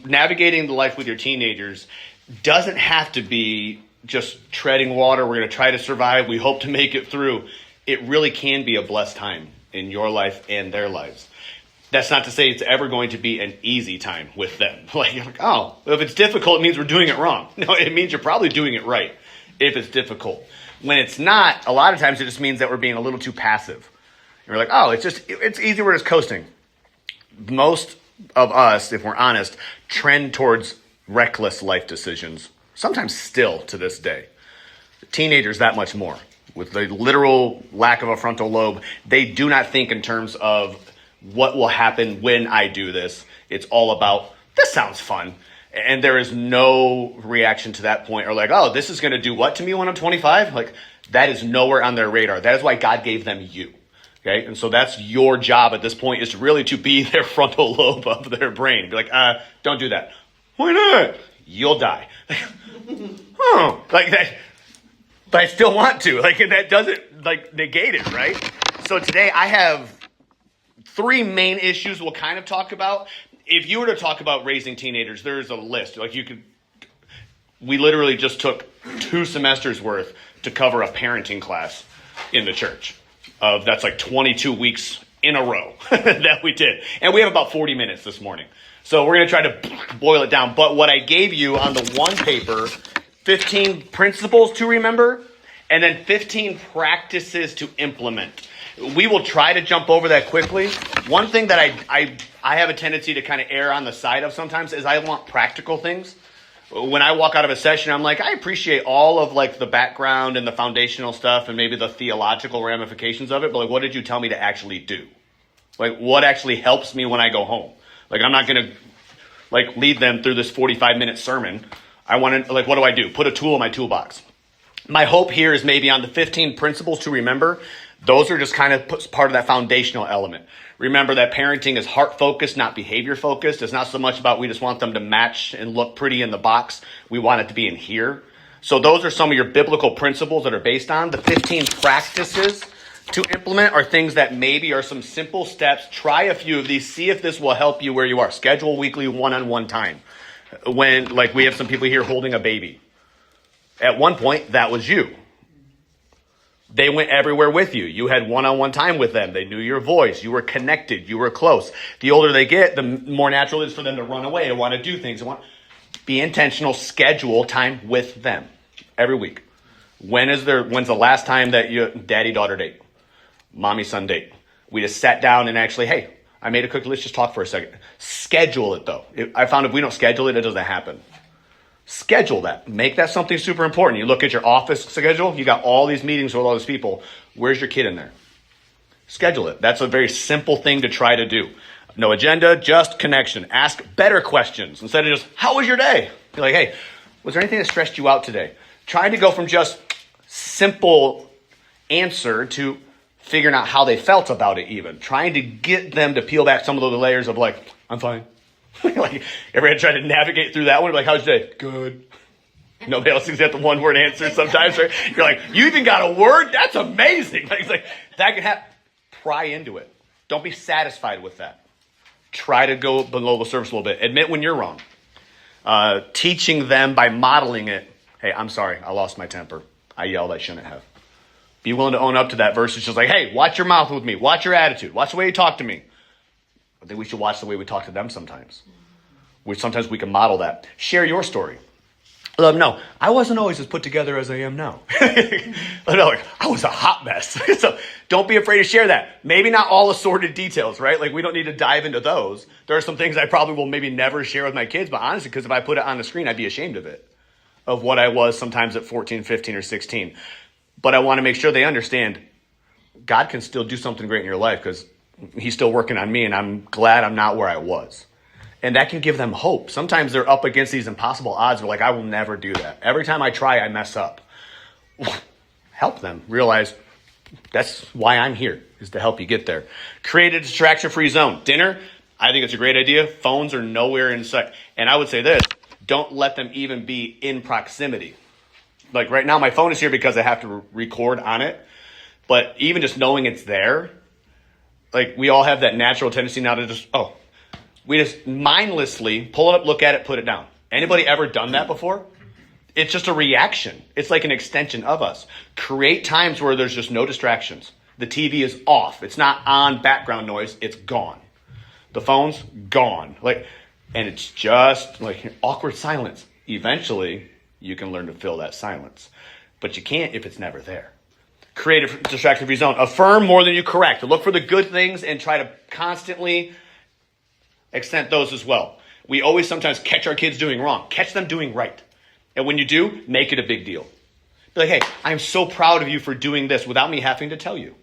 navigating the life with your teenagers doesn't have to be just treading water. We're going to try to survive. We hope to make it through. It really can be a blessed time in your life and their lives. That's not to say it's ever going to be an easy time with them. You're like, oh, if it's difficult, it means we're doing it wrong. No, it means you're probably doing it right if it's difficult. When it's not, a lot of times it just means that we're being a little too passive. And we're like, oh, it's easy, we're just coasting. Most of us, if we're honest, trend towards reckless life decisions, sometimes still to this day. Teenagers, that much more. With the literal lack of a frontal lobe, they do not think in terms of what will happen when I do this. It's all about, this sounds fun. And there is no reaction to that point, or like, oh, this is going to do what to me when I'm 25? Like, that is nowhere on their radar. That is why God gave them you. Okay, and so that's your job at this point, is really to be their frontal lobe of their brain. Be like, don't do that. Why not? You'll die. Like that. But I still want to. Like, that doesn't negate it, right? So today I have 3 main issues we'll kind of talk about. If you were to talk about raising teenagers, there's a list. We literally just took 2 semesters worth to cover a parenting class in the church. That's like 22 weeks in a row that we did. And we have about 40 minutes this morning. So we're going to try to boil it down. But what I gave you on the one paper, 15 principles to remember, and then 15 practices to implement. We will try to jump over that quickly. One thing that I have a tendency to kind of err on the side of sometimes is I want practical things. When I walk out of a session, I'm like, I appreciate all of the background and the foundational stuff and maybe the theological ramifications of it, but what did you tell me to actually do? What actually helps me when I go home? I'm not going to lead them through this 45-minute sermon. I want to, what do I do? Put a tool in my toolbox. My hope here is maybe on the 15 principles to remember. Those are just kind of part of that foundational element. Remember that parenting is heart-focused, not behavior-focused. It's not so much about we just want them to match and look pretty in the box. We want it to be in here. So those are some of your biblical principles that are based on. The 15 practices to implement are things that maybe are some simple steps. Try a few of these. See if this will help you where you are. Schedule weekly one-on-one time. When, we have some people here holding a baby. At one point, that was you. They went everywhere with you. You had one-on-one time with them. They knew your voice. You were connected. You were close. The older they get, the more natural it is for them to run away and want to do things. Be intentional. Schedule time with them every week. When's the last time that you daddy-daughter date? Mommy-son date? We just sat down and actually, hey, I made a cookie. Let's just talk for a second. Schedule it, though. I found if we don't schedule it, it doesn't happen. Schedule that. Make that something super important. You look at your office schedule. You got all these meetings with all these people. Where's your kid in there? Schedule it. That's a very simple thing to try to do. No agenda, just connection. Ask better questions instead of just, how was your day? Be like, hey, was there anything that stressed you out today? Trying to go from just simple answer to figuring out how they felt about it even. Trying to get them to peel back some of those layers of I'm fine. Ever had tried to navigate through that one? How's your day? Good. Nobody else can get the one-word answer sometimes. Right? You're you even got a word? That's amazing. That can happen. Pry into it. Don't be satisfied with that. Try to go below the surface a little bit. Admit when you're wrong. Teaching them by modeling it. Hey, I'm sorry. I lost my temper. I yelled. I shouldn't have. Be willing to own up to that versus just hey, watch your mouth with me. Watch your attitude. Watch the way you talk to me. I think we should watch the way we talk to them sometimes. Sometimes we can model that. Share your story. No, I wasn't always as put together as I am now. I was a hot mess. So don't be afraid to share that. Maybe not all assorted details, right? We don't need to dive into those. There are some things I probably will maybe never share with my kids, but honestly, because if I put it on the screen, I'd be ashamed of it, of what I was sometimes at 14, 15, or 16. But I want to make sure they understand God can still do something great in your life because He's still working on me, and I'm glad I'm not where I was. And that can give them hope. Sometimes they're up against these impossible odds. They're I will never do that. Every time I try, I mess up. Help them realize that's why I'm here, is to help you get there. Create a distraction-free zone. Dinner, I think it's a great idea. Phones are nowhere in sight. And I would say this, don't let them even be in proximity. Right now, my phone is here because I have to record on it. But even just knowing it's there, we all have that natural tendency now to just, We just mindlessly pull it up, look at it, put it down. Anybody ever done that before? It's just a reaction. It's like an extension of us. Create times where there's just no distractions. The TV is off. It's not on background noise. It's gone. The phone's gone. And it's just like awkward silence. Eventually, you can learn to fill that silence. But you can't if it's never there. Create a distraction-free zone. Affirm more than you correct. Look for the good things and try to constantly extend those as well. We always sometimes catch our kids doing wrong. Catch them doing right. And when you do, make it a big deal. Be like, hey, I'm so proud of you for doing this without me having to tell you.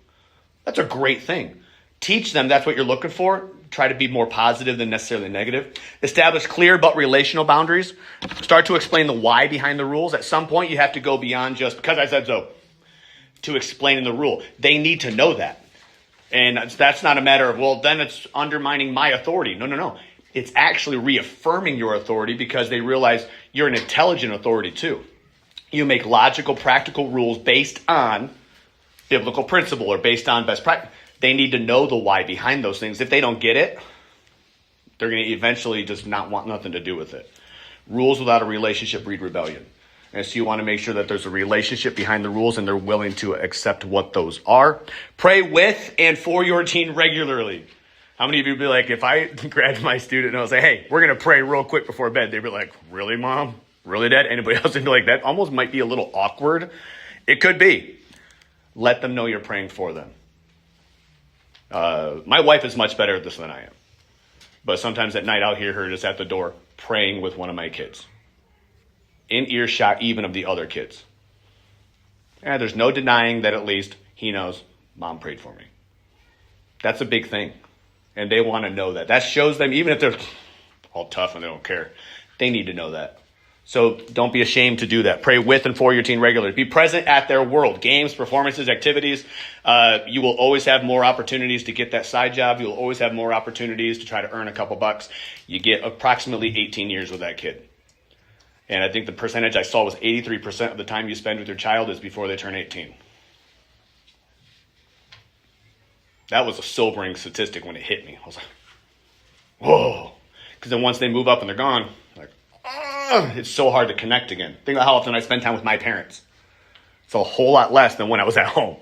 That's a great thing. Teach them that's what you're looking for. Try to be more positive than necessarily negative. Establish clear but relational boundaries. Start to explain the why behind the rules. At some point, you have to go beyond just because I said so to explaining the rule. They need to know that. And that's not a matter of, well, then it's undermining my authority. No. It's actually reaffirming your authority because they realize you're an intelligent authority too. You make logical, practical rules based on biblical principle or based on best practice. They need to know the why behind those things. If they don't get it, they're going to eventually just not want nothing to do with it. Rules without a relationship breed rebellion. And so you want to make sure that there's a relationship behind the rules and they're willing to accept what those are. Pray with and for your teen regularly. How many of you would be like, if I grabbed my student and I was like, hey, we're going to pray real quick before bed. They'd be like, really, Mom? Really, Dad? Anybody else would be like, that almost might be a little awkward. It could be. Let them know you're praying for them. My wife is much better at this than I am. But sometimes at night I'll hear her just at the door praying with one of my kids. In earshot even of the other kids. And there's no denying that at least he knows Mom prayed for me. That's a big thing. And they want to know that. That shows them, even if they're all tough and they don't care, they need to know that. So don't be ashamed to do that. Pray with and for your teen regularly. Be present at their world. Games, performances, activities. You will always have more opportunities to get that side job. You'll always have more opportunities to try to earn a couple bucks. You get approximately 18 years with that kid. And I think the percentage I saw was 83% of the time you spend with your child is before they turn 18. That was a sobering statistic when it hit me. I was like, whoa. Because then once they move up and they're gone, it's so hard to connect again. Think about how often I spend time with my parents. It's a whole lot less than when I was at home.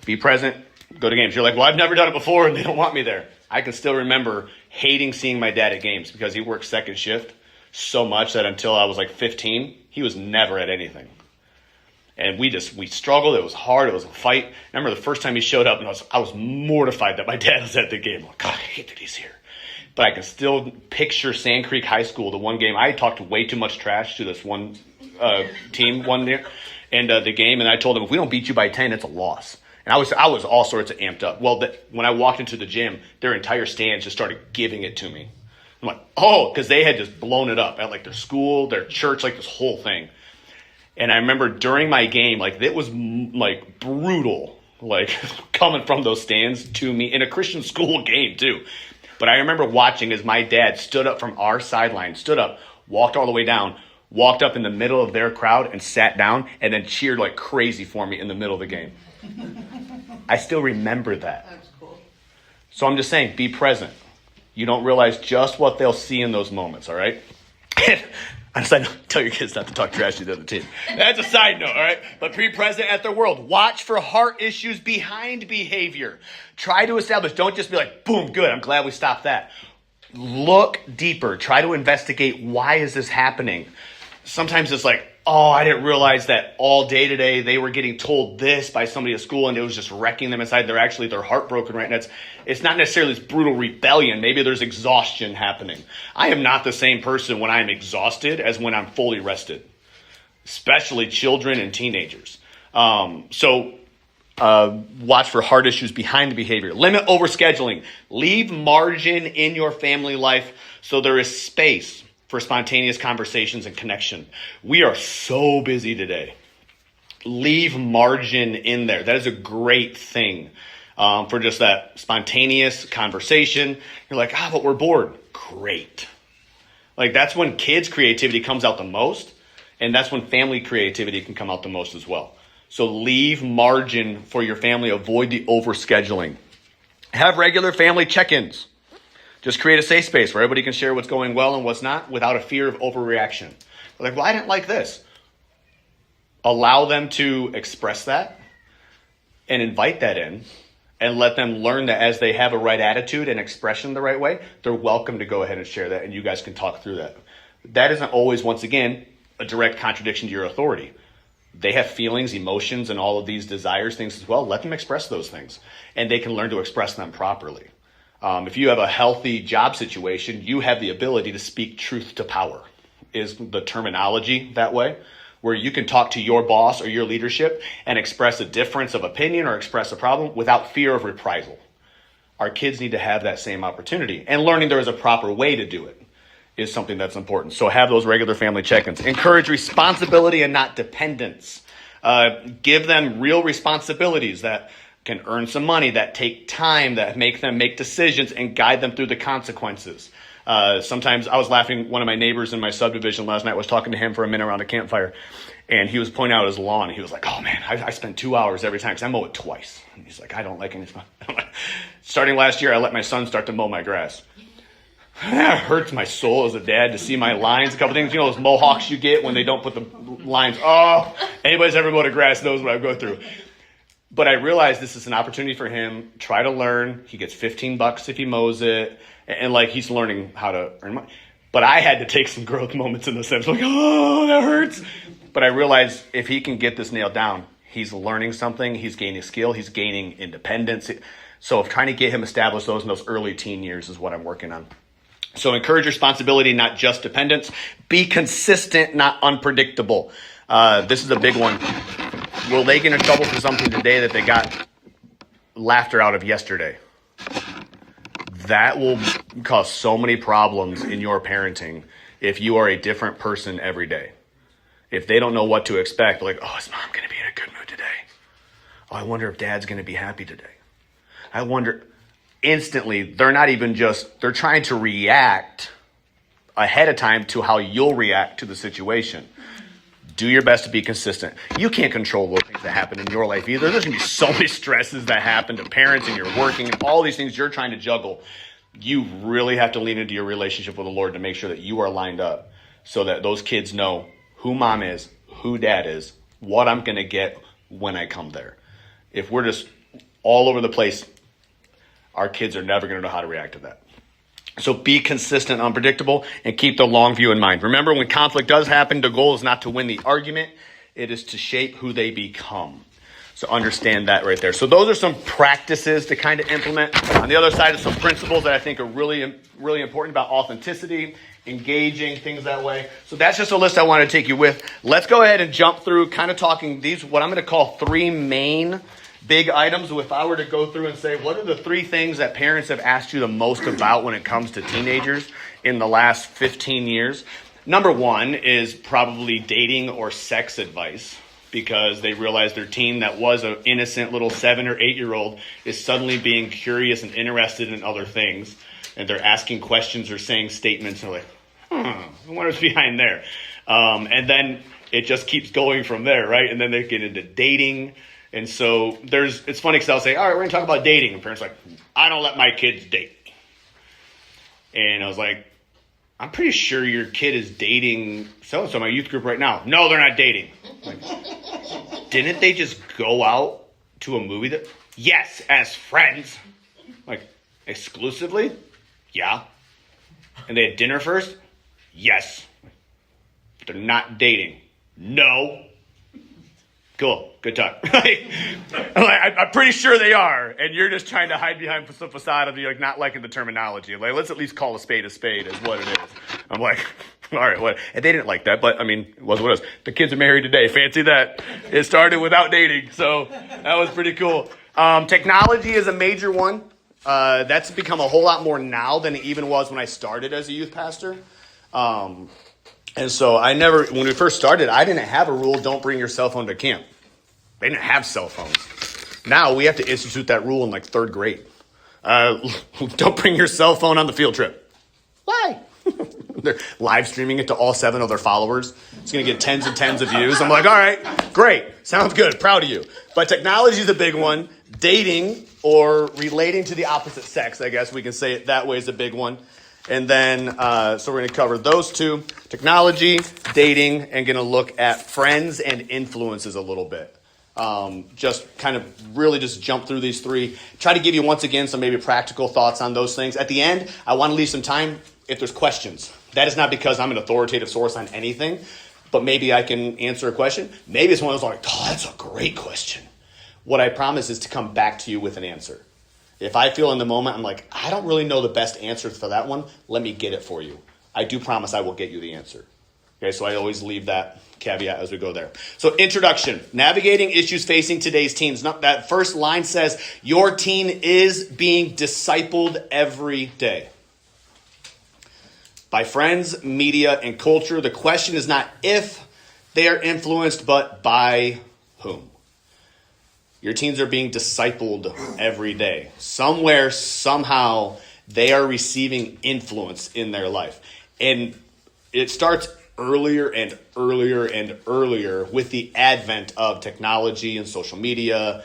Be present, go to games. You're like, well, I've never done it before and they don't want me there. I can still remember hating seeing my dad at games because he worked second shift so much that until I was like 15, he was never at anything. And we struggled. It was hard. It was a fight. I remember the first time he showed up and I was mortified that my dad was at the game. I'm like, God, I hate that he's here. But I can still picture Sand Creek High School, the one game. I talked way too much trash to this one team one year and the game. And I told them, if we don't beat you by 10, it's a loss. And I was all sorts of amped up. Well, when I walked into the gym, their entire stands just started giving it to me. I'm like, oh, because they had just blown it up at like their school, their church, like this whole thing. And I remember during my game, like it was like brutal, like coming from those stands to me in a Christian school game too. But I remember watching as my dad stood up from our sideline, walked all the way down, walked up in the middle of their crowd and sat down and then cheered like crazy for me in the middle of the game. I still remember that. That's cool. So I'm just saying, be present. You don't realize just what they'll see in those moments, all right? I decided to tell your kids not to talk trash to the other team. That's a side note, all right? But be present at their world. Watch for heart issues behind behavior. Try to establish. Don't just be like, boom, good. I'm glad we stopped that. Look deeper. Try to investigate, why is this happening? Sometimes it's like, oh, I didn't realize that all day today they were getting told this by somebody at school and it was just wrecking them inside. They're heartbroken right now. It's not necessarily this brutal rebellion. Maybe there's exhaustion happening. I am not the same person when I'm exhausted as when I'm fully rested, especially children and teenagers. So watch for heart issues behind the behavior. Limit overscheduling. Leave margin in your family life so there is space for spontaneous conversations and connection. We are so busy today. Leave margin in there. That is a great thing for just that spontaneous conversation. You're like, but we're bored. Great. Like that's when kids' creativity comes out the most, and that's when family creativity can come out the most as well. So leave margin for your family. Avoid the overscheduling. Have regular family check-ins. Just create a safe space where everybody can share what's going well and what's not without a fear of overreaction. Like, well, I didn't like this. Allow them to express that and invite that in and let them learn that as they have a right attitude and expression the right way, they're welcome to go ahead and share that, and you guys can talk through that. That isn't always, once again, a direct contradiction to your authority. They have feelings, emotions, and all of these desires, things as well. Let them express those things, and they can learn to express them properly. If you have a healthy job situation, you have the ability to speak truth to power, is the terminology that way, where you can talk to your boss or your leadership and express a difference of opinion or express a problem without fear of reprisal. Our kids need to have that same opportunity, and learning there is a proper way to do it is something that's important. So have those regular family check-ins. Encourage responsibility and not dependence. Give them real responsibilities that can earn some money, that take time, that make them make decisions and guide them through the consequences. Sometimes I was laughing. One of my neighbors in my subdivision last night, was talking to him for a minute around a campfire, and he was pointing out his lawn. And he was like, "Oh man, I spend 2 hours every time because I mow it twice." And he's like, "I don't like any." Starting last year, I let my son start to mow my grass. That hurts my soul as a dad to see my lines. A couple things, you know, those mohawks you get when they don't put the lines. Oh, anybody's ever mowed a grass knows what I go through. But I realized this is an opportunity for him. Try to learn. He gets $15 if he mows it. And like, he's learning how to earn money. But I had to take some growth moments in the sense, like, oh, that hurts. But I realized if he can get this nailed down, he's learning something. He's gaining skill. He's gaining independence. So trying to get him established those in those early teen years is what I'm working on. So encourage responsibility, not just dependence. Be consistent, not unpredictable. This is a big one. Will they get in trouble for something today that they got laughter out of yesterday? That will cause so many problems in your parenting if you are a different person every day. If they don't know what to expect, like, oh, is mom going to be in a good mood today? Oh, I wonder if dad's going to be happy today. I wonder. Instantly, they're not even just, they're trying to react ahead of time to how you'll react to the situation. Do your best to be consistent. You can't control those things that happen in your life either. There's going to be so many stresses that happen to parents, and you're working and all these things you're trying to juggle. You really have to lean into your relationship with the Lord to make sure that you are lined up so that those kids know who mom is, who dad is, what I'm going to get when I come there. If we're just all over the place, our kids are never going to know how to react to that. So be consistent, unpredictable, and keep the long view in mind. Remember, when conflict does happen, the goal is not to win the argument. It is to shape who they become. So understand that right there. So those are some practices to kind of implement. On the other side are some principles that I think are really, really important about authenticity, engaging, things that way. So that's just a list I want to take you with. Let's go ahead and jump through kind of talking these, what I'm going to call three main big items. If I were to go through and say, what are the three things that parents have asked you the most about when it comes to teenagers in the last 15 years? Number one is probably dating or sex advice, because they realize their teen that was an innocent little 7 or 8 year old is suddenly being curious and interested in other things. And they're asking questions or saying statements. And they're like, I wonder what's behind there. And then it just keeps going from there, right? And then they get into dating. And so it's funny because I'll say, all right, we're going to talk about dating. And parents are like, I don't let my kids date. And I was like, I'm pretty sure your kid is dating so-and-so, my youth group right now. No, they're not dating. Like, didn't they just go out to a movie? Yes, as friends. Like, exclusively? Yeah. And they had dinner first? Yes. But they're not dating. No. Cool. Good talk. I'm pretty sure they are. And you're just trying to hide behind the facade of you like not liking the terminology. Like, let's at least call a spade is what it is. I'm like, all right, what? And they didn't like that, but I mean, it was what it was. The kids are married today. Fancy that. It started without dating. So that was pretty cool. Technology is a major one. That's become a whole lot more now than it even was when I started as a youth pastor. And so when we first started, I didn't have a rule, don't bring your cell phone to camp. They didn't have cell phones. Now we have to institute that rule in like 3rd grade. Don't bring your cell phone on the field trip. Why? They're live streaming it to all 7 of their followers. It's going to get tens and tens of views. I'm like, all right, great. Sounds good. Proud of you. But technology is a big one. dating or relating to the opposite sex, I guess we can say it that way, is a big one. And then, so we're going to cover those two, technology, dating, and going to look at friends and influences a little bit. Just kind of really just jump through these three. Try to give you, once again, some maybe practical thoughts on those things. At the end, I want to leave some time if there's questions. That is not because I'm an authoritative source on anything, but maybe I can answer a question. Maybe it's one of those like, oh, that's a great question. What I promise is to come back to you with an answer. If I feel in the moment, I'm like, I don't really know the best answer for that one, let me get it for you. I do promise I will get you the answer. Okay, so I always leave that caveat as we go there. So introduction, navigating issues facing today's teens. That first line says, your teen is being discipled every day. By friends, media, and culture, the question is not if they are influenced, but by whom. Your teens are being discipled every day. Somewhere, somehow, they are receiving influence in their life. And it starts earlier and earlier and earlier with the advent of technology and social media.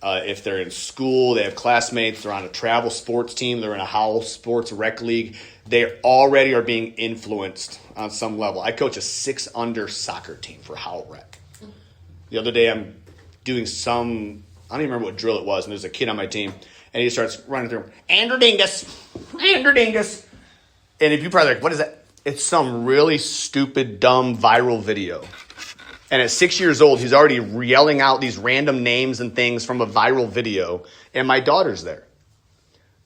If they're in school, they have classmates, they're on a travel sports team, they're in a house sports rec league, they already are being influenced on some level. I coach a 6-under soccer team for Howell Rec. The other day I'm doing some, I don't even remember what drill it was, and there's a kid on my team, and he starts running through, Andrew Dingus. And if you probably like, what is that? It's some really stupid, dumb, viral video. And at 6 years old, he's already yelling out these random names and things from a viral video, and my daughter's there.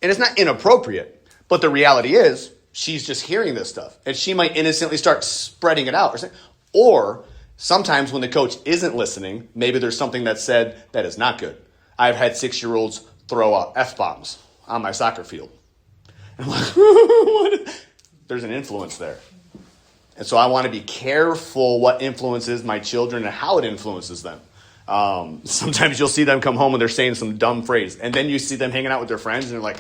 And it's not inappropriate, but the reality is she's just hearing this stuff, and she might innocently start spreading it out. Or sometimes when the coach isn't listening, maybe there's something that's said that is not good. I've had 6-year-olds throw out F-bombs on my soccer field. And I'm like, what? There's an influence there. And so I want to be careful what influences my children and how it influences them. Sometimes you'll see them come home and they're saying some dumb phrase. And then you see them hanging out with their friends and they're like,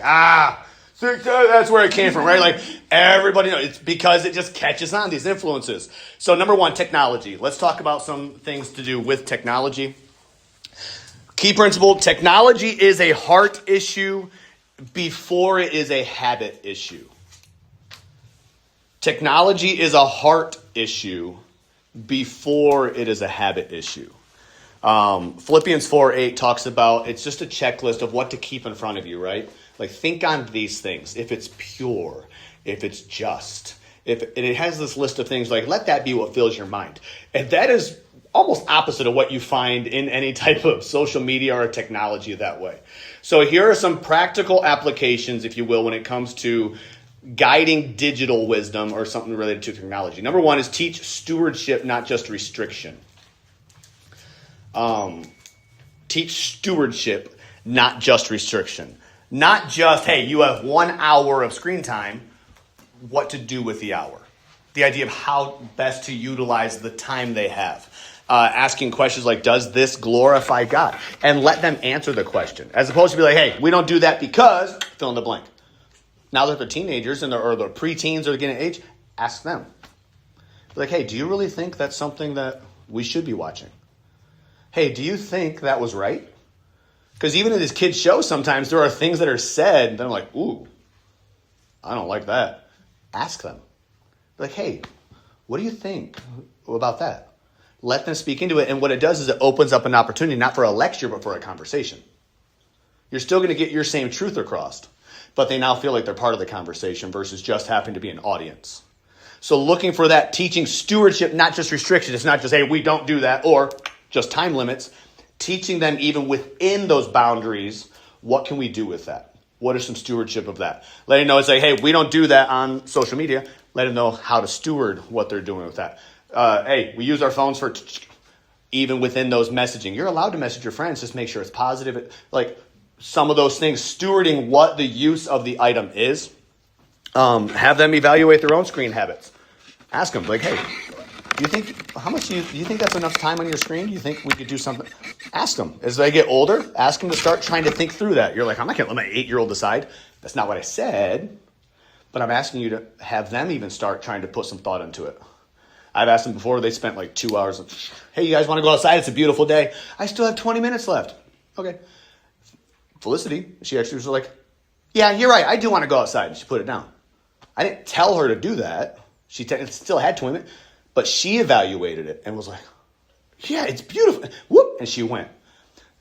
that's where it came from, right? Like everybody knows. It's because it just catches on, these influences. So number one, technology. Let's talk about some things to do with technology. Key principle, technology is a heart issue before it is a habit issue. Technology is a heart issue before it is a habit issue. Philippians 4:8 talks about, it's just a checklist of what to keep in front of you, right? Like think on these things. If it's pure, if it's just, and it has this list of things like, let that be what fills your mind. And that is almost opposite of what you find in any type of social media or technology that way. So here are some practical applications, if you will, when it comes to guiding digital wisdom or something related to technology. Number one is teach stewardship, not just restriction. Teach stewardship, not just restriction. Not just, hey, you have 1 hour of screen time, what to do with the hour. The idea of how best to utilize the time they have. Asking questions like, does this glorify God? And let them answer the question. As opposed to be like, hey, we don't do that because, fill in the blank. Now that they're teenagers or they're preteens or getting age, ask them. Be like, hey, do you really think that's something that we should be watching? Hey, do you think that was right? Because even in these kids' shows, sometimes there are things that are said that I'm like, ooh, I don't like that. Ask them. Be like, hey, what do you think about that? Let them speak into it. And what it does is it opens up an opportunity, not for a lecture, but for a conversation. You're still going to get your same truth across, but they now feel like they're part of the conversation versus just having to be an audience. So looking for that teaching stewardship, not just restriction. It's not just, hey, we don't do that, or just time limits. Teaching them even within those boundaries, what can we do with that? What is some stewardship of that? Letting them know, say, hey, we don't do that on social media. Let them know how to steward what they're doing with that. Hey, we use our phones for even within those messaging. You're allowed to message your friends. Just make sure it's positive. Like some of those things, stewarding what the use of the item is. Have them evaluate their own screen habits. Ask them, like, hey, do you think that's enough time on your screen? Do you think we could do something? Ask them. As they get older, ask them to start trying to think through that. You're like, I'm not going to let my 8-year-old decide. That's not what I said. But I'm asking you to have them even start trying to put some thought into it. I've asked them before, they spent like 2 hours. Hey, you guys want to go outside? It's a beautiful day. I still have 20 minutes left. Okay. Felicity, she actually was like, yeah, you're right. I do want to go outside. And she put it down. I didn't tell her to do that. She still had twin, but she evaluated it and was like, yeah, it's beautiful. Whoop. And she went.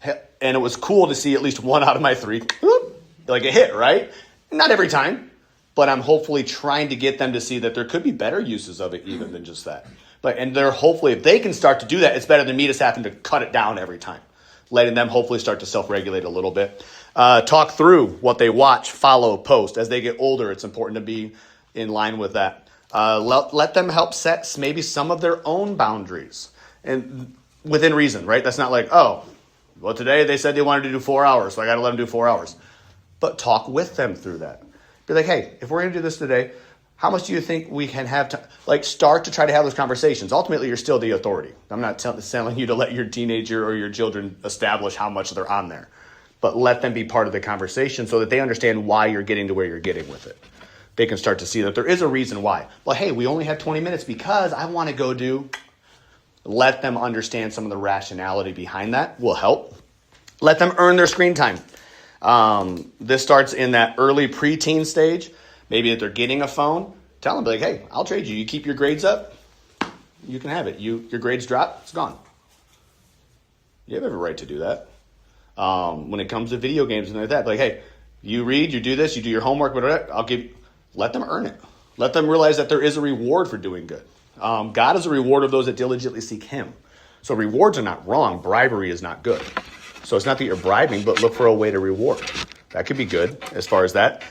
And it was cool to see at least one out of my three, whoop, like a hit, right? Not every time, but I'm hopefully trying to get them to see that there could be better uses of it even than just that. And they're hopefully, if they can start to do that, it's better than me just having to cut it down every time. Letting them hopefully start to self-regulate a little bit. Talk through what they watch, follow, post. As they get older, it's important to be in line with that. Let them help set maybe some of their own boundaries. And within reason, right? That's not like, oh, well, today they said they wanted to do 4 hours, so I got to let them do 4 hours. But talk with them through that. Be like, hey, if we're going to do this today, how much do you think we can have to, start to try to have those conversations? Ultimately, you're still the authority. I'm not telling you to let your teenager or your children establish how much they're on there. But let them be part of the conversation so that they understand why you're getting to where you're getting with it. They can start to see that there is a reason why. Well, hey, we only have 20 minutes because I want to go do. Let them understand some of the rationality behind that will help. Let them earn their screen time. This starts in that early preteen stage. Maybe if they're getting a phone, tell them, hey, I'll trade you. You keep your grades up, you can have it. Your grades drop, it's gone. You have every right to do that. When it comes to video games and like that, hey, you read, you do this, you do your homework, whatever, let them earn it. Let them realize that there is a reward for doing good. God is a reward of those that diligently seek him. So rewards are not wrong. Bribery is not good. So it's not that you're bribing, but look for a way to reward. That could be good as far as that.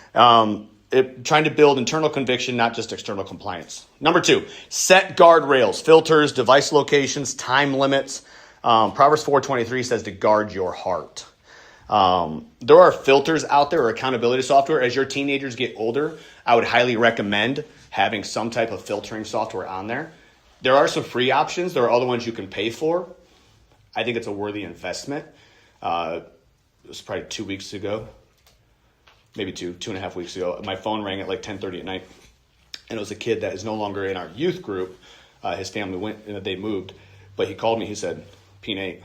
Trying to build internal conviction, not just external compliance. Number 2, set guardrails, filters, device locations, time limits. Proverbs 4:23 says to guard your heart. There are filters out there or accountability software. As your teenagers get older, I would highly recommend having some type of filtering software on there. There are some free options. There are other ones you can pay for. I think it's a worthy investment. It was probably 2 weeks ago. Maybe 2.5 weeks ago, my phone rang at 10:30 at night, and it was a kid that is no longer in our youth group. His family went, they moved, but he called me. He said, P-Nate,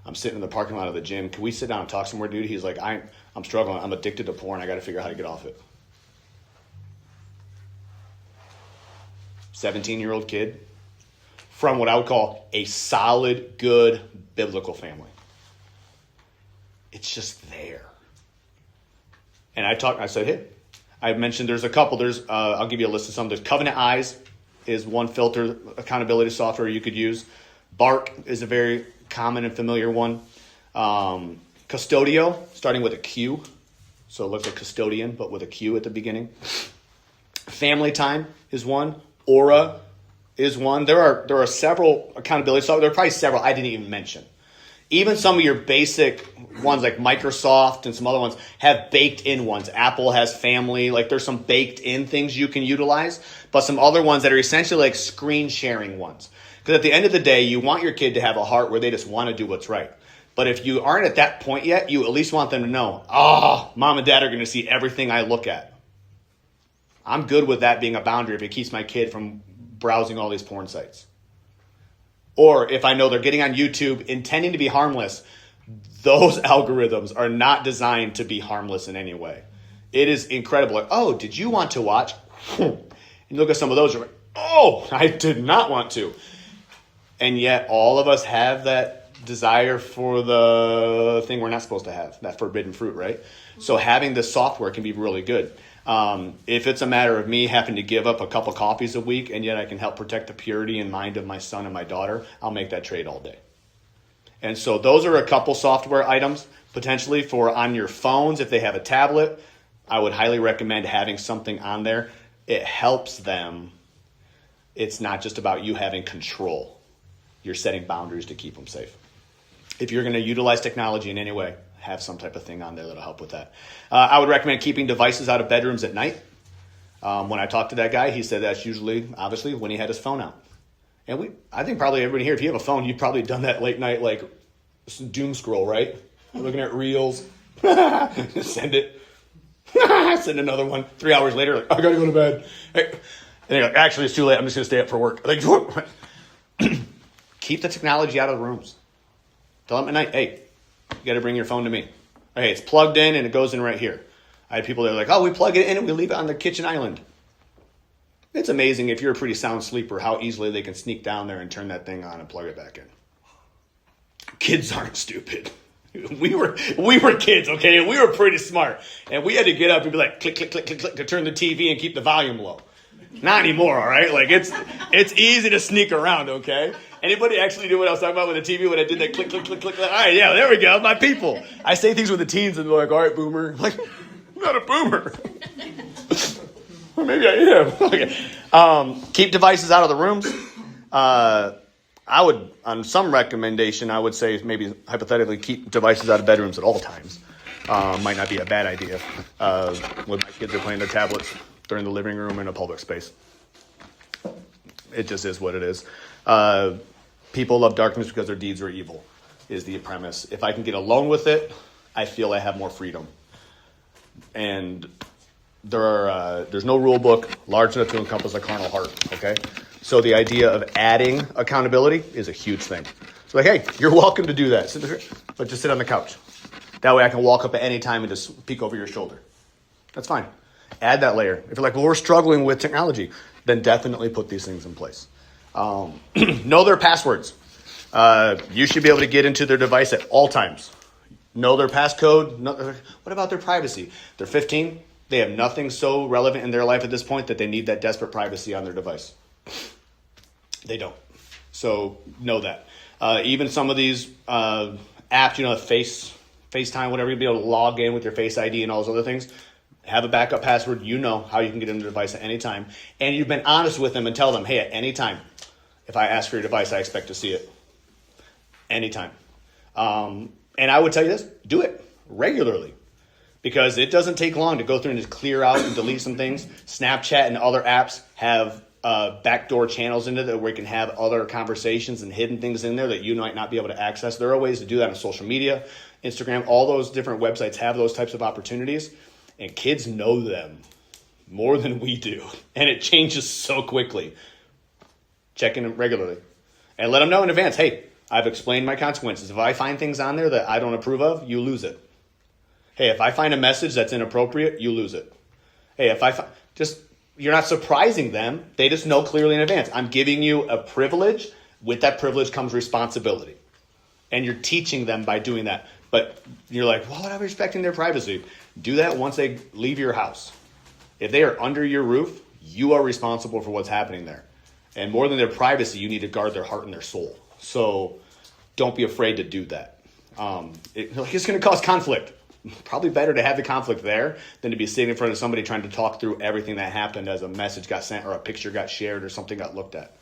I'm sitting in the parking lot of the gym. Can we sit down and talk somewhere, dude? He's like, I'm struggling. I'm addicted to porn. I got to figure out how to get off it. 17-year-old kid from what I would call a solid, good, biblical family. It's just there. And I said, hey, I mentioned there's a couple. I'll give you a list of some. There's Covenant Eyes is one filter accountability software you could use. Bark is a very common and familiar one. Custodio, starting with a Q. So it looks like custodian, but with a Q at the beginning. Family Time is one. Aura is one. There are several accountability software. There are probably several I didn't even mention. Even some of your basic ones like Microsoft and some other ones have baked in ones. Apple has Family. There's some baked in things you can utilize, but some other ones that are essentially like screen sharing ones. Because at the end of the day, you want your kid to have a heart where they just want to do what's right. But if you aren't at that point yet, you at least want them to know, mom and dad are going to see everything I look at. I'm good with that being a boundary if it keeps my kid from browsing all these porn sites. Or if I know they're getting on YouTube intending to be harmless, those algorithms are not designed to be harmless in any way. It is incredible. Did you want to watch? And you look at some of those, you're like, I did not want to. And yet all of us have that desire for the thing we're not supposed to have, that forbidden fruit, right? So having the software can be really good. If it's a matter of me having to give up a couple coffees a week and yet I can help protect the purity and mind of my son and my daughter, I'll make that trade all day. And so those are a couple software items potentially for on your phones. If they have a tablet, I would highly recommend having something on there. It helps them. It's not just about you having control. You're setting boundaries to keep them safe. If you're going to utilize technology in any way, have some type of thing on there that'll help with that. I would recommend keeping devices out of bedrooms at night. When I talked to that guy, he said that's usually, obviously, when he had his phone out. And I think probably everybody here, if you have a phone, you've probably done that late night, doom scroll, right? Looking at reels. Send it. Send another one. 3 hours later, I got to go to bed. Hey. And you're like, actually, it's too late. I'm just going to stay up for work. Keep the technology out of the rooms. Tell them at night, hey, you got to bring your phone to me. Hey, it's plugged in and it goes in right here. I had people that are like, oh, we plug it in and we leave it on the kitchen island. It's amazing if you're a pretty sound sleeper how easily they can sneak down there and turn that thing on and plug it back in. Kids aren't stupid. We were kids, okay? And we were pretty smart. And we had to get up and be like, click, click, click, click, click to turn the TV and keep the volume low. Not anymore, all right? Like, it's easy to sneak around, okay? Anybody actually do what I was talking about with the TV when I did that click, click, click, click? All right, yeah, there we go, my people. I say things with the teens and they're like, all right, boomer. I'm like, I'm not a boomer. Or maybe I am. Okay. Keep devices out of the rooms. I would, on some recommendation, I would say maybe hypothetically keep devices out of bedrooms at all times. Might not be a bad idea when my kids are playing their tablets during the living room in a public space. It just is what it is. People love darkness because their deeds are evil, is the premise. If I can get alone with it, I feel I have more freedom. And there's no rule book large enough to encompass a carnal heart, okay? So the idea of adding accountability is a huge thing. So like, hey, you're welcome to do that, but just sit on the couch. That way I can walk up at any time and just peek over your shoulder. That's fine. Add that layer. If you're like, well, we're struggling with technology, then definitely put these things in place. Know their passwords. You should be able to get into their device at all times. Know their passcode. What about their privacy? They're 15. They have nothing so relevant in their life at this point that they need that desperate privacy on their device. They don't. So know that. Even some of these apps, FaceTime, whatever, you'll be able to log in with your Face ID and all those other things. Have a backup password. You know how you can get into the device at any time. And you've been honest with them and tell them, hey, at any time, if I ask for your device, I expect to see it. Anytime. And I would tell you this, do it regularly. Because it doesn't take long to go through and just clear out and delete some things. Snapchat and other apps have backdoor channels into that where you can have other conversations and hidden things in there that you might not be able to access. There are ways to do that on social media, Instagram, all those different websites have those types of opportunities. And kids know them more than we do. And it changes so quickly. Check in regularly. And let them know in advance, hey, I've explained my consequences. If I find things on there that I don't approve of, you lose it. Hey, if I find a message that's inappropriate, you lose it. Hey, if I you're not surprising them. They just know clearly in advance. I'm giving you a privilege. With that privilege comes responsibility. And you're teaching them by doing that. But you're like, well, I'm respecting their privacy. Do that once they leave your house. If they are under your roof, you are responsible for what's happening there. And more than their privacy, you need to guard their heart and their soul. So don't be afraid to do that. It's going to cause conflict. Probably better to have the conflict there than to be sitting in front of somebody trying to talk through everything that happened as a message got sent or a picture got shared or something got looked at.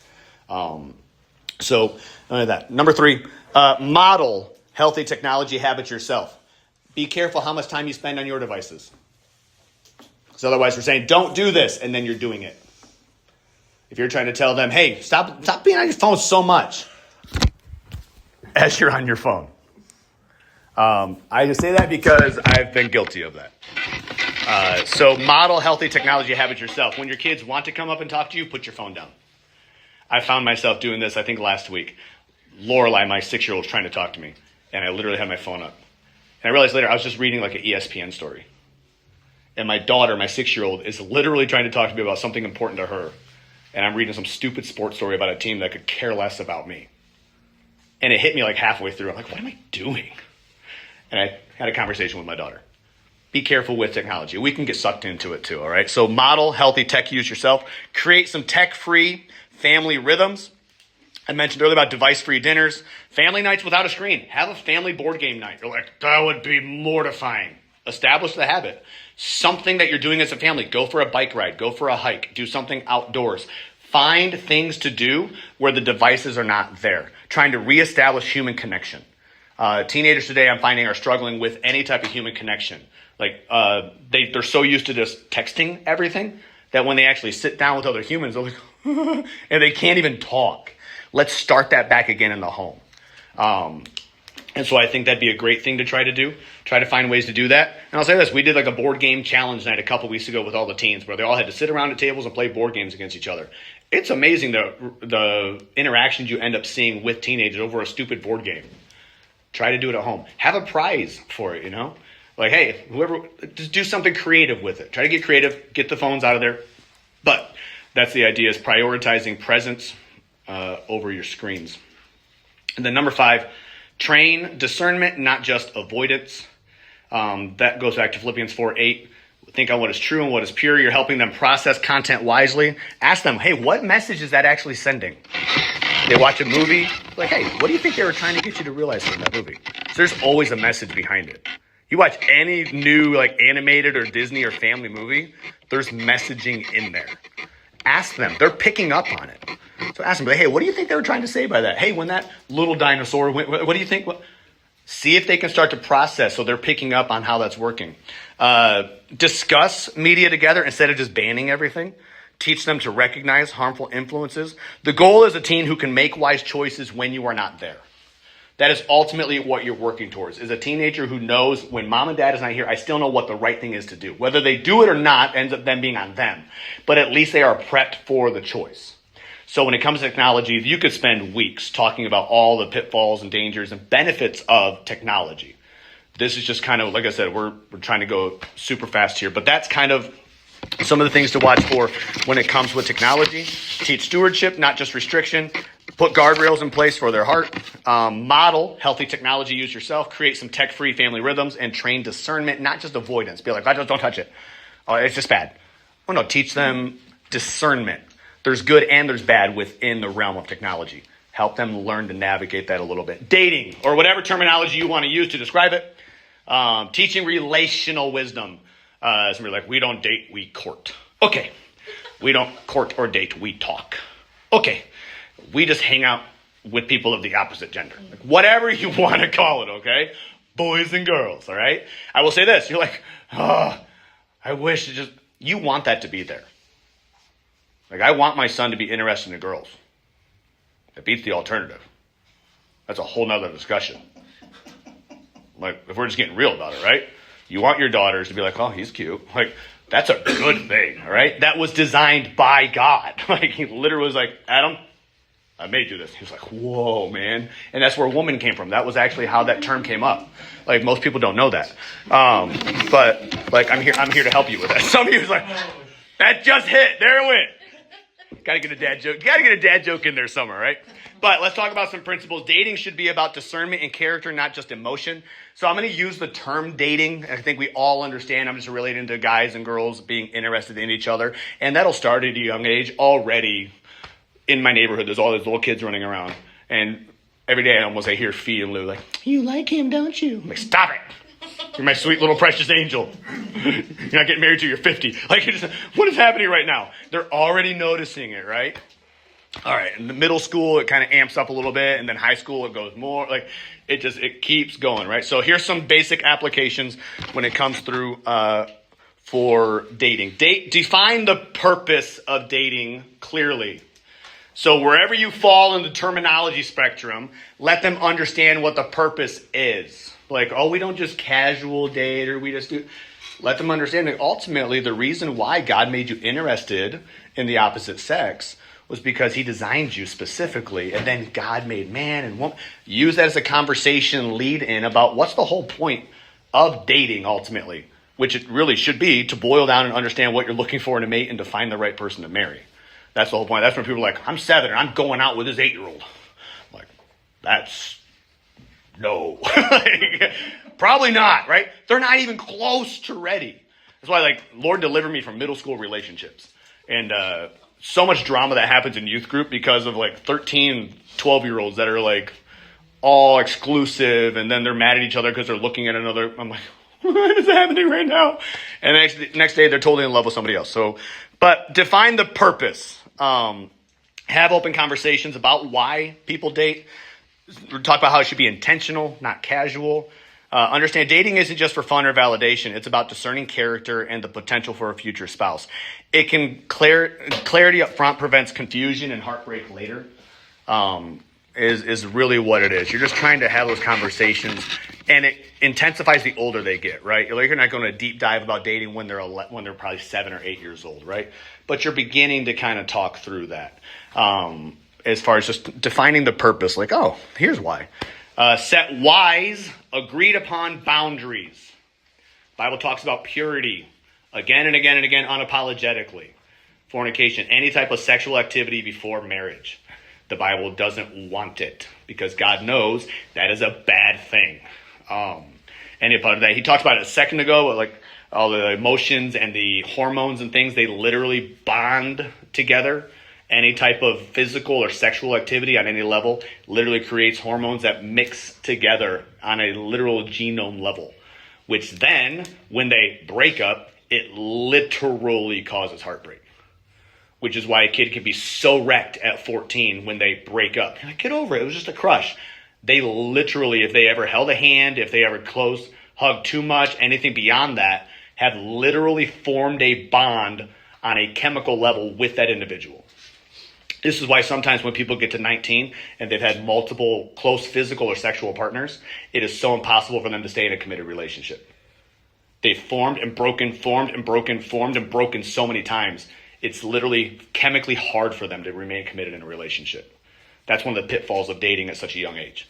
So that. Number 3, model healthy technology habits yourself. Be careful how much time you spend on your devices. Because otherwise we're saying, don't do this, and then you're doing it. If you're trying to tell them, hey, stop being on your phone so much as you're on your phone. I just say that because I've been guilty of that. So model healthy technology habits yourself. When your kids want to come up and talk to you, put your phone down. I found myself doing this, I think, last week. Lorelai, my 6-year-old, was trying to talk to me, and I literally had my phone up. And I realized later I was just reading like an ESPN story. And my daughter, my 6-year-old, is literally trying to talk to me about something important to her. And I'm reading some stupid sports story about a team that could care less about me. And it hit me like halfway through. I'm like, what am I doing? And I had a conversation with my daughter. Be careful with technology. We can get sucked into it too, all right? So model healthy tech use yourself. Create some tech-free family rhythms. I mentioned earlier about device-free dinners. Family nights without a screen. Have a family board game night. You're like, that would be mortifying. Establish the habit. Something that you're doing as a family. Go for a bike ride. Go for a hike. Do something outdoors. Find things to do where the devices are not there. Trying to reestablish human connection. Teenagers today, I'm finding, are struggling with any type of human connection. Like they're so used to just texting everything that when they actually sit down with other humans, they're like, and they can't even talk. Let's start that back again in the home. And so I think that'd be a great thing to try to do. Try to find ways to do that. And I'll say this, we did like a board game challenge night a couple weeks ago with all the teens where they all had to sit around at tables and play board games against each other. It's amazing the interactions you end up seeing with teenagers over a stupid board game. Try to do it at home. Have a prize for it, you know. Like, hey, whoever, just do something creative with it. Try to get creative, get the phones out of there. But that's the idea, is prioritizing presence over your screens. And then number 5, train discernment, not just avoidance. That goes back to Philippians 4:8. Think on what is true and what is pure. You're helping them process content wisely. Ask them, hey, what message is that actually sending? They watch a movie, like, hey, what do you think they were trying to get you to realize from that movie? So there's always a message behind it. You watch any new like animated or Disney or family movie, there's messaging in there. Ask them. They're picking up on it. So ask them, like, hey, what do you think they were trying to say by that? Hey, when that little dinosaur went, what do you think? See if they can start to process so they're picking up on how that's working. Discuss media together instead of just banning everything. Teach them to recognize harmful influences. The goal is a teen who can make wise choices when you are not there. That is ultimately what you're working towards, is a teenager who knows when mom and dad is not here, I still know what the right thing is to do. Whether they do it or not ends up them being on them. But at least they are prepped for the choice. So when it comes to technology, you could spend weeks talking about all the pitfalls and dangers and benefits of technology. This is just kind of, like I said, we're trying to go super fast here. But that's kind of some of the things to watch for when it comes with technology. Teach stewardship, not just restriction. Put guardrails in place for their heart. Model healthy technology use yourself. Create some tech-free family rhythms. And train discernment, not just avoidance. Be like, I just don't touch it. Oh, it's just bad. Oh, no, teach them discernment. There's good and there's bad within the realm of technology. Help them learn to navigate that a little bit. Dating, or whatever terminology you want to use to describe it. Teaching relational wisdom. Somebody like, we don't date, we court. Okay. We don't court or date, we talk. Okay. We just hang out with people of the opposite gender. Like, whatever you want to call it, okay? Boys and girls, all right? I will say this. You're like, oh, I wish it just... You want that to be there. Like, I want my son to be interested in girls. It beats the alternative. That's a whole nother discussion. Like, if we're just getting real about it, right? You want your daughters to be like, oh, he's cute. Like, that's a good thing, all right? That was designed by God. Like, he literally was like, Adam, I made you this. He was like, whoa, man. And that's where woman came from. That was actually how that term came up. Like, most people don't know that. But, like, I'm here to help you with that. Some of you was like, that just hit. There it went. Got to get a dad joke. Got to get a dad joke in there somewhere, right? But let's talk about some principles. Dating should be about discernment and character, not just emotion. So I'm going to use the term dating. I think we all understand. I'm just relating to guys and girls being interested in each other. And that'll start at a young age. Already in my neighborhood, there's all these little kids running around. And every day I hear Fee and Lou like, you like him, don't you? I'm like, stop it. You're my sweet little precious angel. You're not getting married till you're 50. Like, what is happening right now? They're already noticing it, right? All right, in the middle school, it kind of amps up a little bit, and then high school, it goes more. Like, it keeps going, right? So here's some basic applications when it comes through for dating. Define the purpose of dating clearly. So wherever you fall in the terminology spectrum, let them understand what the purpose is. Like, oh, we don't just casual date, or we just do. Let them understand that ultimately the reason why God made you interested in the opposite sex was because he designed you specifically, and then God made man and woman. Use that as a conversation lead in about what's the whole point of dating ultimately, which it really should be to boil down and understand what you're looking for in a mate and to find the right person to marry. That's the whole point. That's when people are like, I'm 7 and I'm going out with this 8-year-old. Like, that's no. Like, probably not, right? They're not even close to ready. That's why, like, Lord delivered me from middle school relationships. And so much drama that happens in youth group because of, like, 13, 12-year-olds that are, like, all exclusive. And then they're mad at each other because they're looking at another. I'm like, what is happening right now? And next day, they're totally in love with somebody else. So, but define the purpose. Have open conversations about why people date. Talk about how it should be intentional, not casual. Understand dating isn't just for fun or validation. It's about discerning character and the potential for a future spouse. It can clarity up front prevents confusion and heartbreak later. Is really what it is. You're just trying to have those conversations, and it intensifies the older they get, right? You're not going to deep dive about dating when they're probably 7 or 8 years old, right? But you're beginning to kind of talk through that as far as just defining the purpose. Like, oh, here's why. Set wise, agreed upon boundaries. Bible talks about purity again and again and again, unapologetically. Fornication, any type of sexual activity before marriage. The Bible doesn't want it because God knows that is a bad thing. And about that, he talked about it a second ago, like all the emotions and the hormones and things, they literally bond together. Any type of physical or sexual activity on any level literally creates hormones that mix together on a literal genome level, which then, when they break up, it literally causes heartbreak, which is why a kid can be so wrecked at 14 when they break up. Like, get over it. It was just a crush. They literally, if they ever held a hand, if they ever hugged too much, anything beyond that, have literally formed a bond on a chemical level with that individual. This is why sometimes when people get to 19 and they've had multiple close physical or sexual partners, it is so impossible for them to stay in a committed relationship. They've formed and broken, formed and broken so many times. It's literally chemically hard for them to remain committed in a relationship. That's one of the pitfalls of dating at such a young age,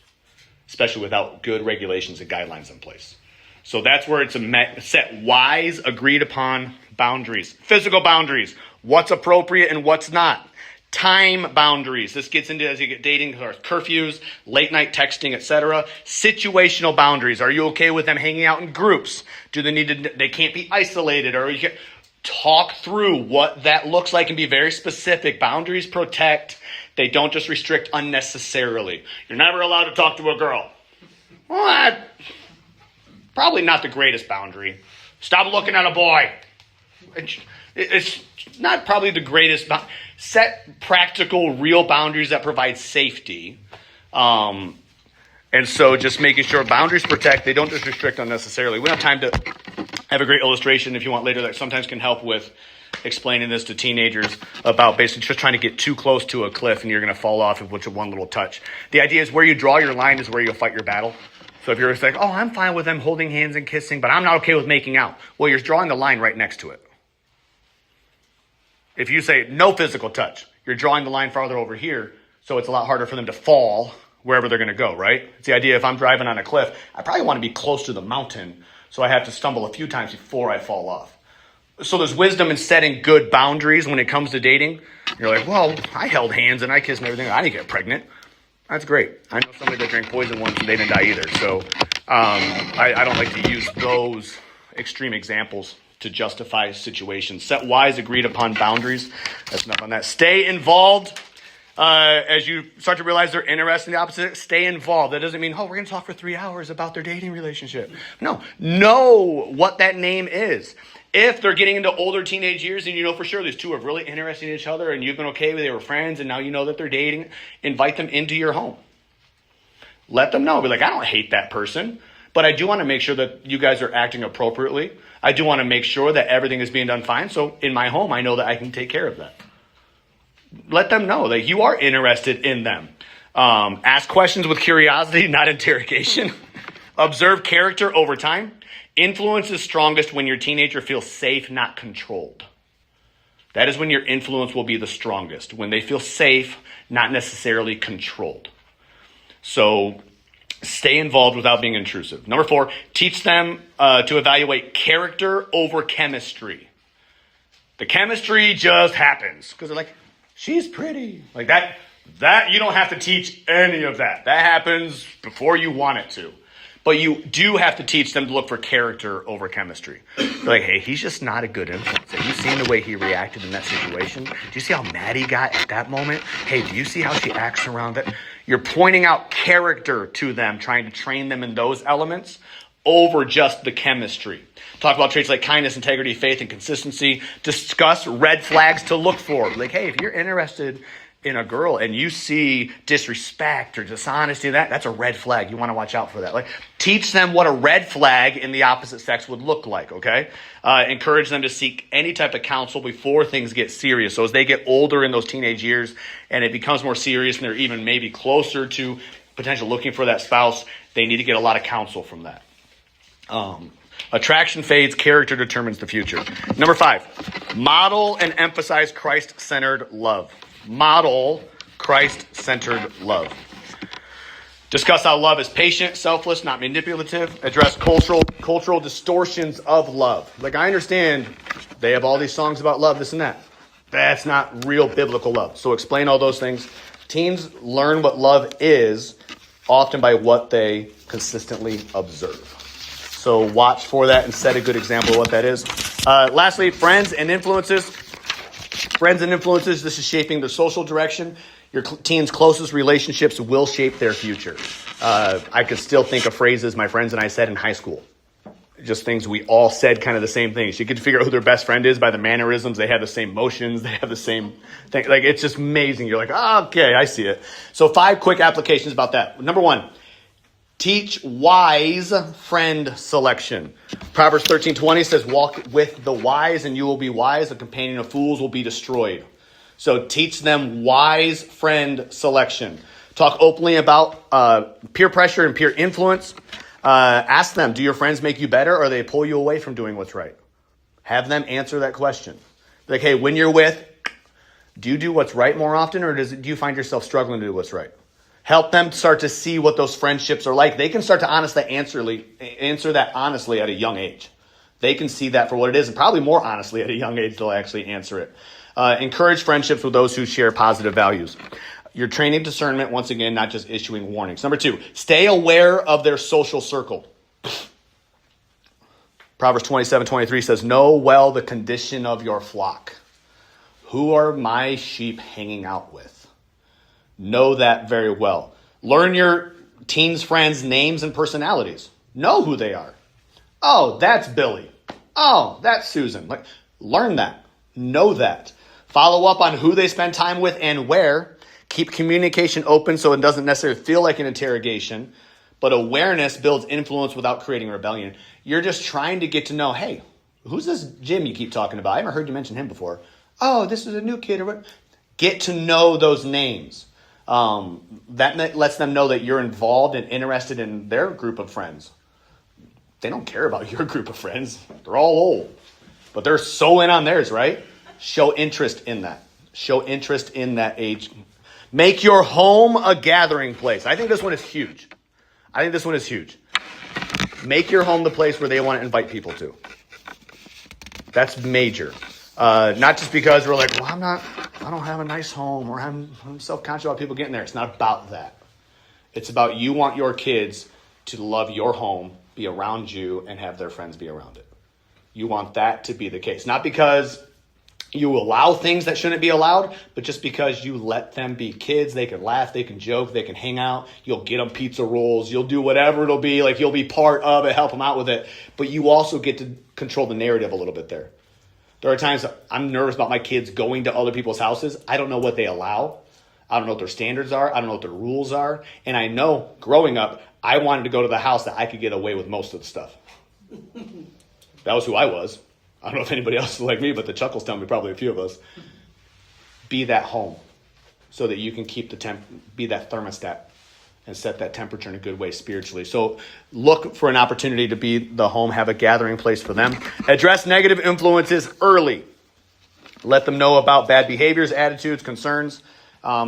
especially without good regulations and guidelines in place. So that's where it's set wise, agreed upon boundaries. Physical boundaries, what's appropriate and what's not. Time boundaries. This gets into, as you get dating, curfews, late night texting, etc. Situational boundaries. Are you okay with them hanging out in groups? Do they they can't be isolated? Or you can talk through what that looks like and be very specific. Boundaries protect. They don't just restrict unnecessarily. You're never allowed to talk to a girl. Well, probably not the greatest boundary. Stop looking at a boy. It's not probably the greatest boundary. Set practical, real boundaries that provide safety. And so just making sure boundaries protect, they don't just restrict unnecessarily. We don't have time to have a great illustration if you want later that sometimes can help with explaining this to teenagers about basically just trying to get too close to a cliff and you're going to fall off with one little touch. The idea is where you draw your line is where you'll fight your battle. So if you're just like, oh, I'm fine with them holding hands and kissing, but I'm not okay with making out. Well, you're drawing the line right next to it. If you say no physical touch, you're drawing the line farther over here, so it's a lot harder for them to fall wherever they're going to go, right? It's the idea if I'm driving on a cliff, I probably want to be close to the mountain, so I have to stumble a few times before I fall off. So there's wisdom in setting good boundaries when it comes to dating. You're like, well, I held hands and I kissed and everything. I didn't get pregnant. That's great. I know somebody that drank poison once and they didn't die either. So I don't like to use those extreme examples to justify situations. Set wise, agreed upon boundaries. That's enough on that. Stay involved. As you start to realize they're interested in the opposite, stay involved. That doesn't mean, oh, we're going to talk for 3 hours about their dating relationship. No. Know what that name is. If they're getting into older teenage years and you know for sure these two are really interested in each other and you've been okay with, they were friends and now you know that they're dating, invite them into your home. Let them know. Be like, I don't hate that person, but I do want to make sure that you guys are acting appropriately. I do want to make sure that everything is being done fine. So in my home, I know that I can take care of that. Let them know that you are interested in them. Ask questions with curiosity, not interrogation. Observe character over time. Influence is strongest when your teenager feels safe, not controlled. That is when your influence will be the strongest. When they feel safe, not necessarily controlled. So stay involved without being intrusive. Number 4, teach them to evaluate character over chemistry. The chemistry just happens because they're like, she's pretty. Like that you don't have to teach any of that. That happens before you want it to. But you do have to teach them to look for character over chemistry. They're like, hey, he's just not a good influence. Have you seen the way he reacted in that situation? Do you see how mad he got at that moment? Hey, do you see how she acts around it? You're pointing out character to them, trying to train them in those elements over just the chemistry. Talk about traits like kindness, integrity, faith, and consistency. Discuss red flags to look for. Like, hey, if you're interested in a girl and you see disrespect or dishonesty, that's a red flag. You want to watch out for that. Like, teach them what a red flag in the opposite sex would look like, okay? Encourage them to seek any type of counsel before things get serious. So as they get older in those teenage years and it becomes more serious and they're even maybe closer to potential looking for that spouse, they need to get a lot of counsel from that. Attraction fades, character determines the future. Number 5, model and emphasize Christ-centered love. Model Christ-centered love. Discuss how love is patient, selfless, not manipulative. Address cultural distortions of love. Like, I understand they have all these songs about love, this and that. That's not real biblical love. So explain all those things. Teens learn what love is often by what they consistently observe. So watch for that and set a good example of what that is. Lastly, friends and influences. Friends and influences, this is shaping their social direction. Your teens' closest relationships will shape their future. I could still think of phrases my friends and I said in high school. Just things we all said, kind of the same things. You could figure out who their best friend is by the mannerisms. They have the same motions. They have the same thing. Like, it's just amazing. You're like, oh, okay, I see it. So 5 quick applications about that. Number 1, teach wise friend selection. Proverbs 13:20 says, walk with the wise and you will be wise. A companion of fools will be destroyed. So teach them wise friend selection. Talk openly about peer pressure and peer influence. Ask them, do your friends make you better or they pull you away from doing what's right? Have them answer that question. Like, hey, when you're with, do you do what's right more often or do you find yourself struggling to do what's right? Help them start to see what those friendships are like. They can start to answer that honestly at a young age. They can see that for what it is, and probably more honestly at a young age they'll actually answer it. Encourage friendships with those who share positive values. You're training discernment, once again, not just issuing warnings. Number 2, stay aware of their social circle. Proverbs 27:23 says, know well the condition of your flock. Who are my sheep hanging out with? Know that very well. Learn your teens' friends' names and personalities. Know who they are. Oh, that's Billy. Oh, that's Susan. Like, learn that. Know that. Follow up on who they spend time with and where. Keep communication open so it doesn't necessarily feel like an interrogation, but awareness builds influence without creating rebellion. You're just trying to get to know, hey, who's this Jim you keep talking about? I haven't heard you mention him before. Oh, this is a new kid. Or what? Get to know those names. That lets them know that you're involved and interested in their group of friends. They don't care about your group of friends. They're all old, but they're so in on theirs, right? Show interest in that. Show interest in that age. Make your home a gathering place. I think this one is huge. Make your home the place where they want to invite people to. That's major. Not just because we're like, well, I don't have a nice home or I'm self-conscious about people getting there. It's not about that. It's about you want your kids to love your home, be around you, and have their friends be around it. You want that to be the case. Not because you allow things that shouldn't be allowed, but just because you let them be kids. They can laugh, they can joke, they can hang out. You'll get them pizza rolls. You'll do whatever it'll be. Like, you'll be part of it, help them out with it. But you also get to control the narrative a little bit there. There are times I'm nervous about my kids going to other people's houses. I don't know what they allow. I don't know what their standards are. I don't know what their rules are. And I know growing up, I wanted to go to the house that I could get away with most of the stuff. That was who I was. I don't know if anybody else is like me, but the chuckles tell me probably a few of us. Be that home so that you can keep be that thermostat and set that temperature in a good way spiritually. So look for an opportunity to be the home, have a gathering place for them. Address negative influences early. Let them know about bad behaviors, attitudes, concerns.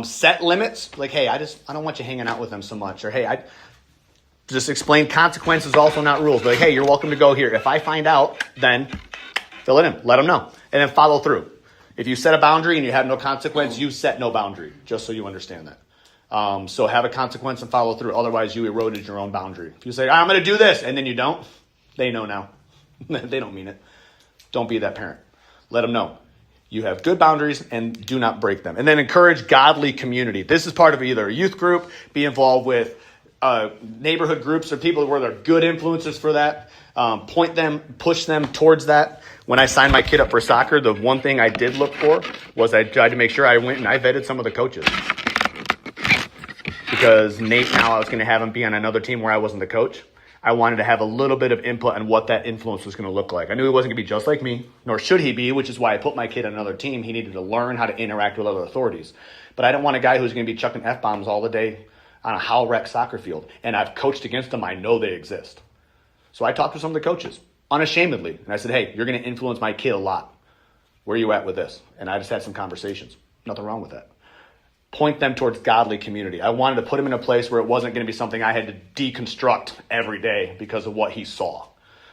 Set limits. Like, hey, I don't want you hanging out with them so much. Or, hey, I just explain consequences, also not rules. But, like, hey, you're welcome to go here. If I find out, then fill it in. Let them know. And then follow through. If you set a boundary and you have no consequence, you set no boundary, just so you understand that. So have a consequence and follow through. Otherwise, you eroded your own boundary. If you say, I'm going to do this, and then you don't, they know now. They don't mean it. Don't be that parent. Let them know. You have good boundaries and do not break them. And then encourage godly community. This is part of either a youth group, be involved with neighborhood groups or people where they're good influences for that. Point them, push them towards that. When I signed my kid up for soccer, the one thing I did look for was I tried to make sure I went and I vetted some of the coaches. Because Nate, now I was going to have him be on another team where I wasn't the coach. I wanted to have a little bit of input on what that influence was going to look like. I knew he wasn't going to be just like me, nor should he be, which is why I put my kid on another team. He needed to learn how to interact with other authorities. But I didn't want a guy who's going to be chucking F-bombs all the day on a Howell Rec soccer field. And I've coached against them. I know they exist. So I talked to some of the coaches, unashamedly. And I said, hey, you're going to influence my kid a lot. Where are you at with this? And I just had some conversations. Nothing wrong with that. point them towards godly community. I wanted to put him in a place where it wasn't going to be something I had to deconstruct every day because of what he saw.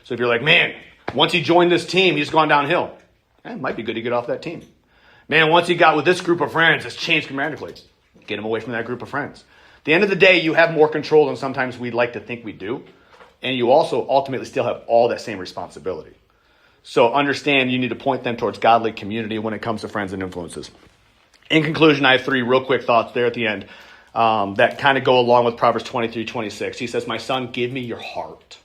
So if you're like, man, once he joined this team, he's gone downhill. It might be good to get off that team. Man, once he got with this group of friends, it's changed dramatically. Get him away from that group of friends. At the end of the day, you have more control than sometimes we'd like to think we do. And you also ultimately still have all that same responsibility. So understand you need to point them towards godly community when it comes to friends and influences. In conclusion, I have 3 real quick thoughts there at the end that kind of go along with Proverbs 23:26. He says, my son, give me your heart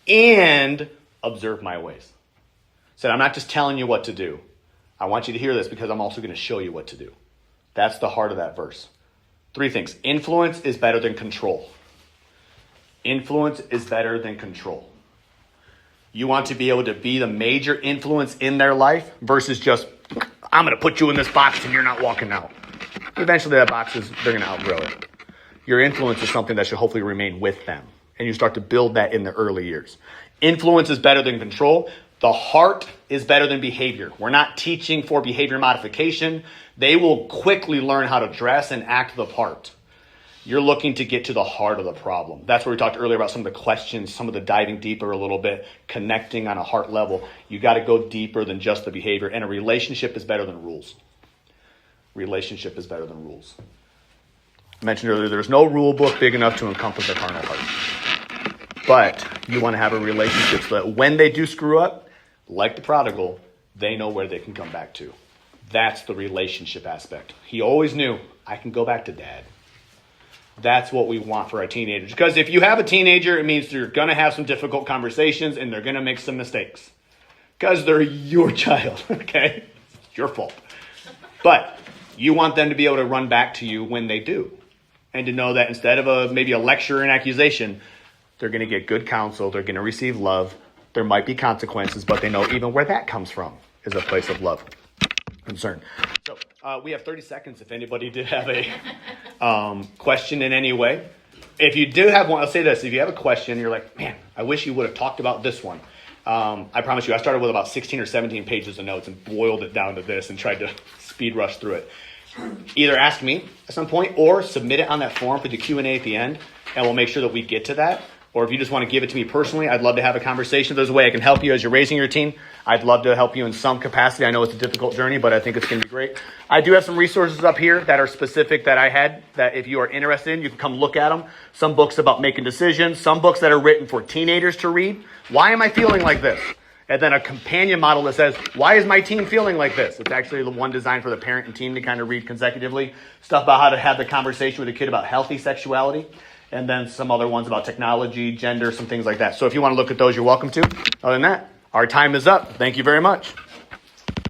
and observe my ways. Said, I'm not just telling you what to do. I want you to hear this because I'm also going to show you what to do. That's the heart of that verse. 3 things. Influence is better than control. Influence is better than control. You want to be able to be the major influence in their life versus just, I'm going to put you in this box and you're not walking out. Eventually that box they're going to outgrow it. Your influence is something that should hopefully remain with them. And you start to build that in the early years. Influence is better than control. The heart is better than behavior. We're not teaching for behavior modification. They will quickly learn how to dress and act the part. You're looking to get to the heart of the problem. That's where we talked earlier about some of the questions, some of the diving deeper a little bit, connecting on a heart level. You got to go deeper than just the behavior. And a relationship is better than rules. Relationship is better than rules. I mentioned earlier, there's no rule book big enough to encompass a carnal heart. But you want to have a relationship so that when they do screw up, like the prodigal, they know where they can come back to. That's the relationship aspect. He always knew, I can go back to dad. That's what we want for our teenagers. Because if you have a teenager, it means you're going to have some difficult conversations and they're going to make some mistakes. Because they're your child, okay? It's your fault. But you want them to be able to run back to you when they do. And to know that instead of maybe a lecture and accusation, they're going to get good counsel. They're going to receive love. There might be consequences, but they know even where that comes from is a place of love, concern. So we have 30 seconds if anybody did have a question in any way. If you do have one, I'll say this. If you have a question, you're like, man, I wish you would have talked about this one. I promise you, I started with about 16 or 17 pages of notes and boiled it down to this and tried to speed rush through it. Either ask me at some point or submit it on that form for the Q&A at the end, and we'll make sure that we get to that. Or if you just want to give it to me personally, I'd love to have a conversation. If there's a way I can help you as you're raising your teen, I'd love to help you in some capacity. I know it's a difficult journey, but I think it's going to be great. I do have some resources up here that are specific that I had that if you are interested in, you can come look at them. Some books about making decisions, some books that are written for teenagers to read. Why am I feeling like this? And then a companion model that says, why is my teen feeling like this? It's actually the one designed for the parent and teen to kind of read consecutively. Stuff about how to have the conversation with a kid about healthy sexuality. And then some other ones about technology, gender, some things like that. So if you want to look at those, you're welcome to. Other than that, our time is up. Thank you very much.